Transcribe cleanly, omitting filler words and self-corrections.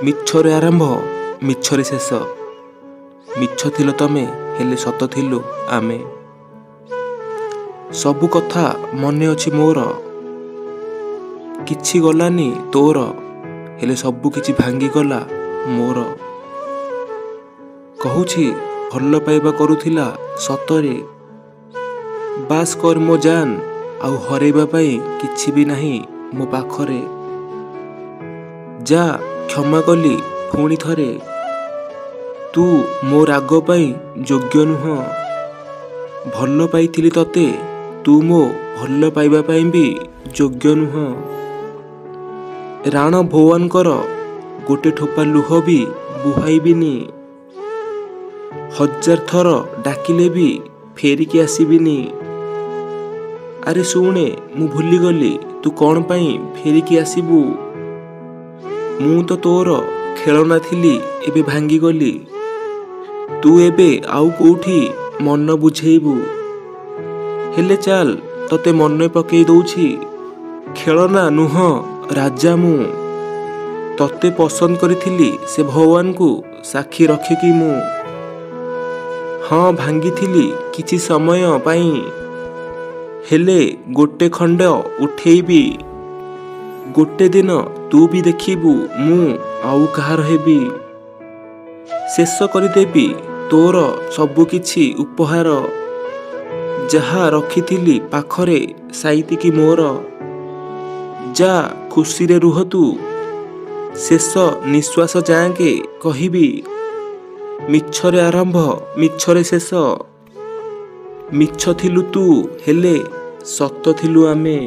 ମିଛରେ ଆରମ୍ଭ ମିଛରେ ଶେଷ। ମିଛ ଥିଲ ତମେ ହେଲେ ସତ ଥିଲୁ ଆମେ। ସବୁ କଥା ମନେ ଅଛି ମୋର, କିଛି ଗଲାନି ତୋର, ହେଲେ ସବୁ କିଛି ଭାଙ୍ଗିଗଲା ମୋର। କହୁଛି ଭଲ ପାଇବା କରୁଥିଲା ସତରେ, ବାସ୍ କର ମୋ ଜାନ, ଆଉ ହରେଇବା ପାଇଁ କିଛି ବି ନାହିଁ ମୋ ପାଖରେ। ଯା କ୍ଷମା କଲି ପୁଣି ଥରେ, ତୁ ମୋ ରାଗ ପାଇଁ ଯୋଗ୍ୟ ନୁହଁ। ଭଲ ପାଇଥିଲି ତତେ, ତୁ ମୋ ଭଲ ପାଇବା ପାଇଁ ବି ଯୋଗ୍ୟ ନୁହଁ। ରାଣ ଭଗବାନଙ୍କର ଗୋଟେ ଠୋପା ଲୁହ ବି ବୁହାଇବିନି, ହଜାର ଥର ଡାକିଲେ ବି ଫେରିକି ଆସିବିନି। ଆରେ ଶୁଣେ ମୁଁ ଭୁଲିଗଲି ତୁ କ'ଣ ପାଇଁ ଫେରିକି ଆସିବୁ। ମୁଁ ତ ତୋର ଖେଳନା ଥିଲି ଏବେ ଭାଙ୍ଗିଗଲି, ତୁ ଏବେ ଆଉ କୋଉଠି ମନ ବୁଝେଇବୁ। ହେଲେ ଚାଲ ତତେ ମନେ ପକେଇ ଦଉଛି, ଖେଳନା ନୁହଁ ରାଜା ମୁଁ। ତତେ ପସନ୍ଦ କରିଥିଲି ସେ ଭଗବାନଙ୍କୁ ସାକ୍ଷୀ ରଖିକି ମୁଁ। ହଁ ଭାଙ୍ଗିଥିଲି କିଛି ସମୟ ପାଇଁ, ହେଲେ ଗୋଟେ ଖଣ୍ଡ ଉଠେଇବି। ଗୋଟେ ଦିନ ତୁ ବି ଦେଖିବୁ ମୁଁ ଆଉ କାହାର ହେବି। ଶେଷ କରିଦେବି ତୋର ସବୁ କିଛି ଉପହାର, ଯାହା ରଖିଥିଲି ପାଖରେ ସାଇତିକି ମୋର। ଯା ଖୁସିରେ ରୁହ ତୁ, ଶେଷ ନିଶ୍ୱାସ ଯାଏଁକେ କହିବି, ମିଛରେ ଆରମ୍ଭ ମିଛରେ ଶେଷ। ମିଛ ଥିଲୁ ତୁ ହେଲେ ସତ ଥିଲୁ ଆମେ।